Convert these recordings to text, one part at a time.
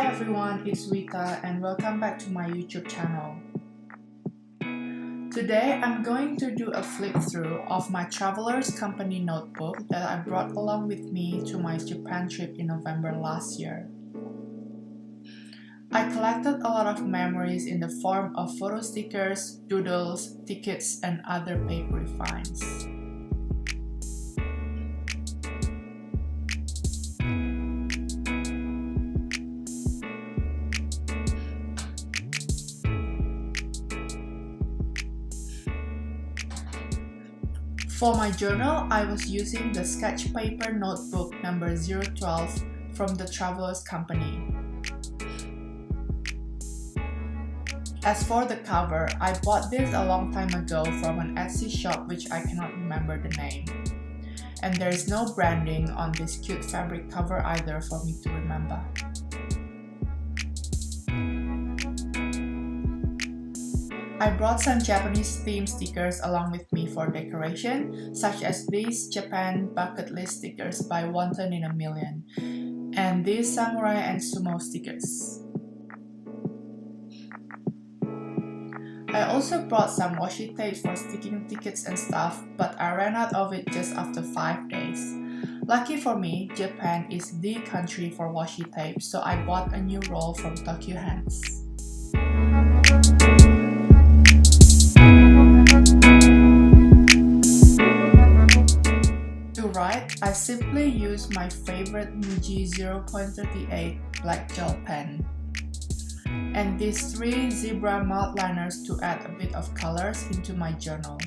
everyone, it's Rita and welcome back to my YouTube channel. Today I'm going to do a flip through of my Traveler's Company notebook that I brought along with me to my Japan trip in November last year. I collected a lot of memories in the form of photo stickers, doodles, tickets, and other papery finds. For my journal, I was using the sketch paper notebook number 012 from the Traveler's Company. As for the cover, I bought this a long time ago from an Etsy shop which I cannot remember the name. And there is no branding on this cute fabric cover either for me to remember. I brought some Japanese themed stickers along with me for decoration, such as these Japan bucket list stickers by 1 Ton in a Million, and these samurai and sumo stickers. I also brought some washi tape for sticking tickets and stuff, but I ran out of it just after 5 days. Lucky for me, Japan is the country for washi tape, so I bought a new roll from Tokyo Hands. To write, I simply use my favorite Muji 0.38 black gel pen and these 3 zebra mouth liners to add a bit of colors into my journal.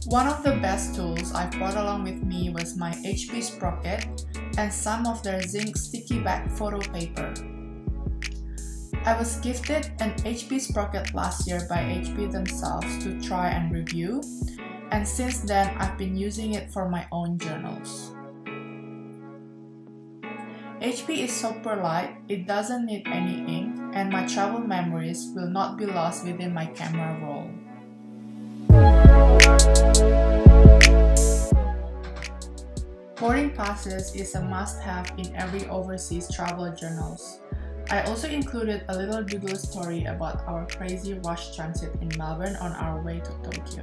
One of the best tools I brought along with me was my HP Sprocket and some of their Zink sticky back photo paper. I was gifted an HP Sprocket last year by HP themselves to try and review, and since then I've been using it for my own journals. HP is super light, it doesn't need any ink, and my travel memories will not be lost within my camera roll. Boarding passes is a must-have in every overseas travel journals. I also included a little doodle story about our crazy rush transit in Melbourne on our way to Tokyo.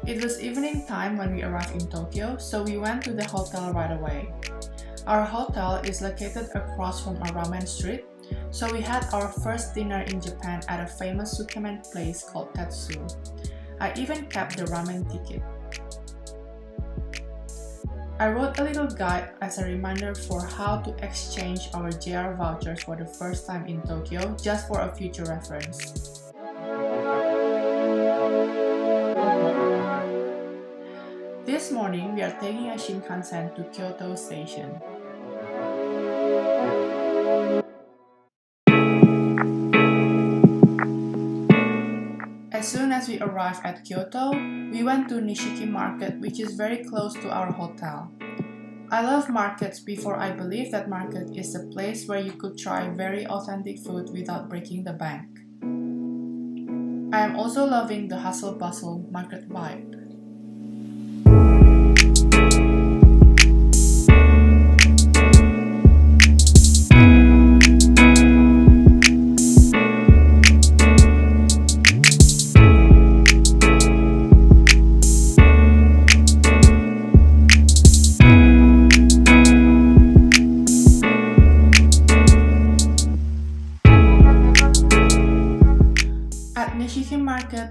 It was evening time when we arrived in Tokyo, so we went to the hotel right away. Our hotel is located across from a ramen street, so we had our first dinner in Japan at a famous sukemen place called Tetsu. I even kept the ramen ticket. I wrote a little guide as a reminder for how to exchange our JR vouchers for the first time in Tokyo, just for a future reference. This morning, we are taking a Shinkansen to Kyoto Station. As soon as we arrived at Kyoto, we went to Nishiki Market, which is very close to our hotel. I love markets before I believe that market is a place where you could try very authentic food without breaking the bank. I am also loving the hustle-bustle market vibe.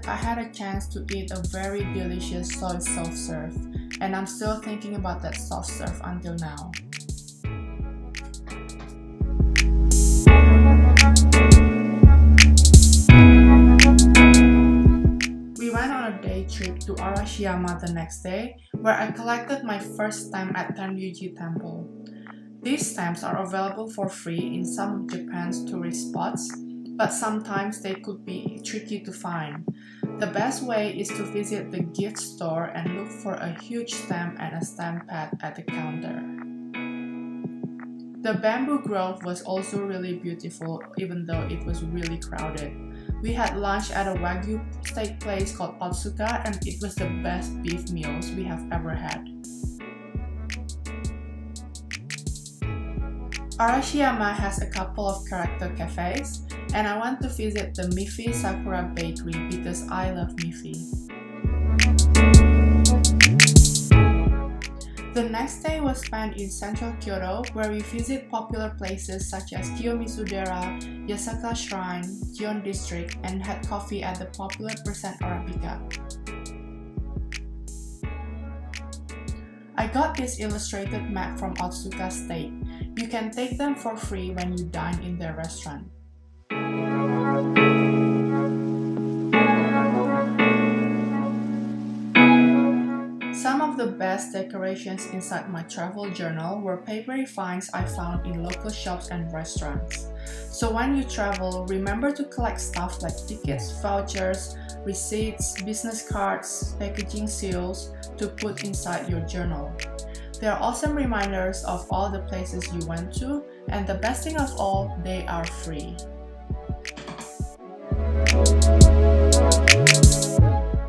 I had a chance to eat a very delicious soy soft serve, and I'm still thinking about that soft serve until now. We went on a day trip to Arashiyama the next day, where I collected my first stamp at Tenryuji Temple. These stamps are available for free in some of Japan's tourist spots, but sometimes they could be tricky to find. The best way is to visit the gift store and look for a huge stamp and a stamp pad at the counter. The bamboo grove was also really beautiful even though it was really crowded. We had lunch at a Wagyu steak place called Otsuka, and it was the best beef meals we have ever had. Arashiyama has a couple of character cafes, and I want to visit the Miffy Sakura Bakery because I love Miffy. The next day was spent in central Kyoto, where we visit popular places such as Kiyomizu-dera, Yasaka Shrine, Gion District, and had coffee at the popular Percent Arabica. I got this illustrated map from Otsuka State. You can take them for free when you dine in their restaurant. Some of the best decorations inside my travel journal were papery finds I found in local shops and restaurants. So when you travel, remember to collect stuff like tickets, vouchers, receipts, business cards, packaging seals to put inside your journal. They are awesome reminders of all the places you went to, and the best thing of all, they are free.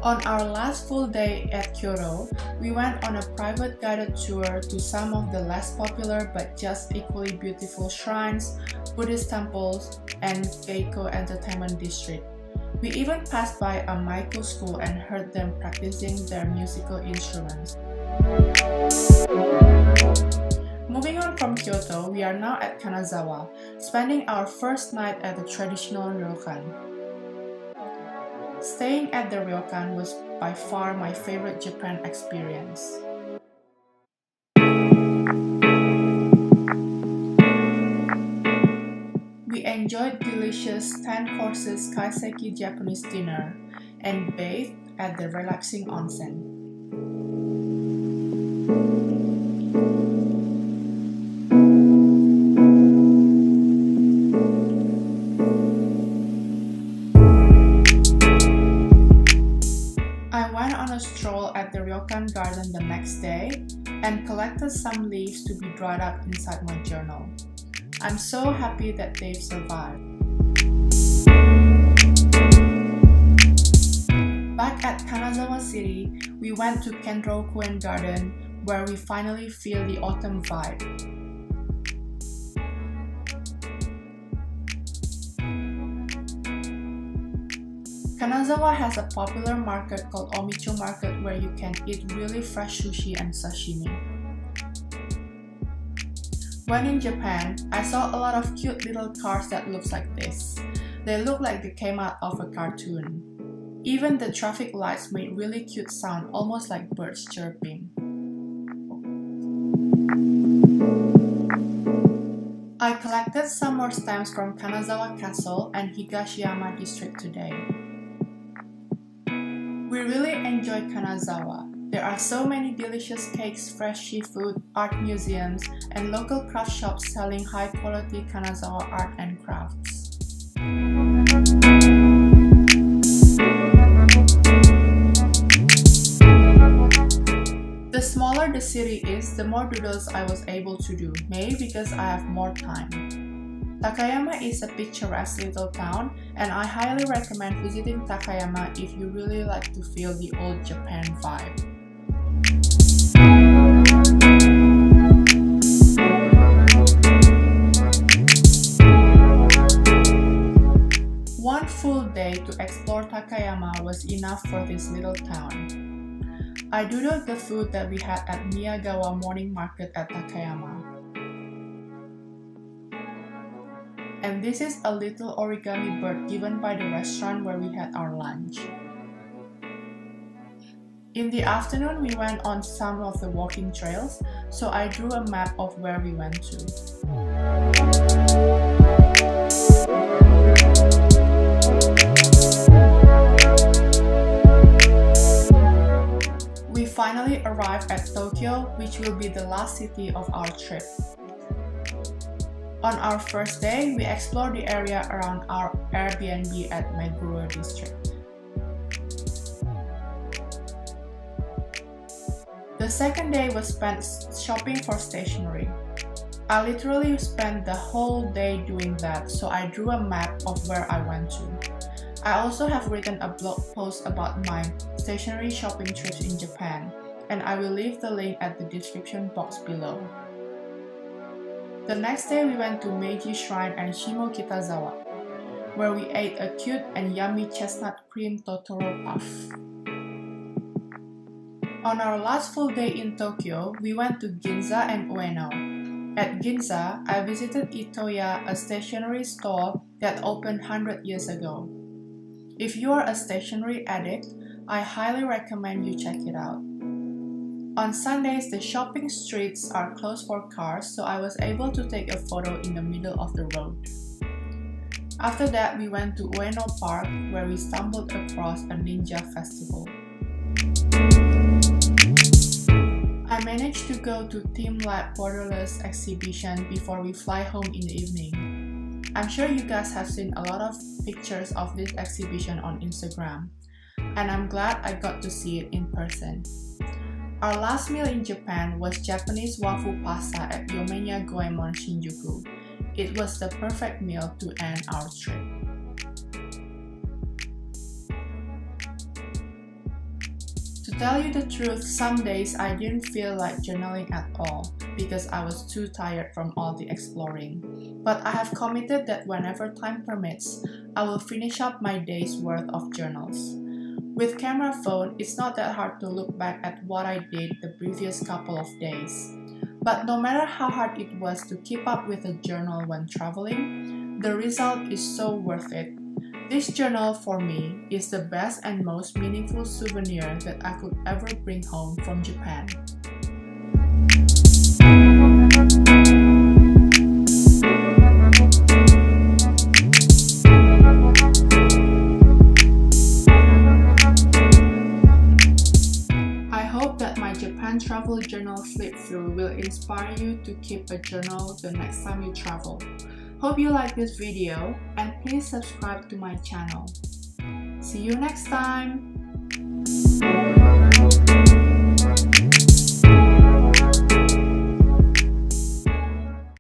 On our last full day at Kyoto, we went on a private guided tour to some of the less popular but just equally beautiful shrines, Buddhist temples, and Geiko Entertainment District. We even passed by a Maiko school and heard them practicing their musical instruments. Moving on from Kyoto, we are now at Kanazawa, spending our first night at the traditional ryokan. Staying at the ryokan was by far my favorite Japan experience. We enjoyed delicious 10 courses kaiseki Japanese dinner and bathed at the relaxing onsen. Stroll at the ryokan garden the next day and collected some leaves to be dried up inside my journal. I'm so happy that they've survived. Back at Kanazawa City, we went to Kenrokuen Garden where we finally feel the autumn vibe. Kanazawa has a popular market called Omicho Market where you can eat really fresh sushi and sashimi. When in Japan, I saw a lot of cute little cars that looks like this. They look like they came out of a cartoon. Even the traffic lights made really cute sound, almost like birds chirping. I collected some more stamps from Kanazawa Castle and Higashiyama District today. We really enjoyed Kanazawa. There are so many delicious cakes, fresh seafood, art museums, and local craft shops selling high-quality Kanazawa art and crafts. The smaller the city is, the more doodles I was able to do, maybe because I have more time. Takayama is a picturesque little town, and I highly recommend visiting Takayama if you really like to feel the old Japan vibe. One full day to explore Takayama was enough for this little town. I doodled the food that we had at Miyagawa morning market at Takayama. And this is a little origami bird given by the restaurant where we had our lunch. In the afternoon, we went on some of the walking trails, so I drew a map of where we went to. We finally arrived at Tokyo, which will be the last city of our trip. On our first day, we explored the area around our Airbnb at Meguro District. The second day was spent shopping for stationery. I literally spent the whole day doing that, so I drew a map of where I went to. I also have written a blog post about my stationery shopping trips in Japan, and I will leave the link at the description box below. The next day we went to Meiji Shrine and Shimokitazawa, where we ate a cute and yummy chestnut cream Totoro puff. On our last full day in Tokyo, we went to Ginza and Ueno. At Ginza, I visited Itoya, a stationery store that opened 100 years ago. If you are a stationery addict, I highly recommend you check it out. On Sundays, the shopping streets are closed for cars, so I was able to take a photo in the middle of the road. After that, we went to Ueno Park, where we stumbled across a ninja festival. I managed to go to Team Lab Borderless exhibition before we fly home in the evening. I'm sure you guys have seen a lot of pictures of this exhibition on Instagram, and I'm glad I got to see it in person. Our last meal in Japan was Japanese waffle pasta at Yomenya Goemon Shinjuku. It was the perfect meal to end our trip. To tell you the truth, some days I didn't feel like journaling at all because I was too tired from all the exploring. But I have committed that whenever time permits, I will finish up my day's worth of journals. With camera phone, it's not that hard to look back at what I did the previous couple of days. But no matter how hard it was to keep up with a journal when traveling, the result is so worth it. This journal for me is the best and most meaningful souvenir that I could ever bring home from Japan. Travel journal Flipthrough will inspire you to keep a journal the next time you travel. Hope you like this video and please subscribe to my channel. See you next time!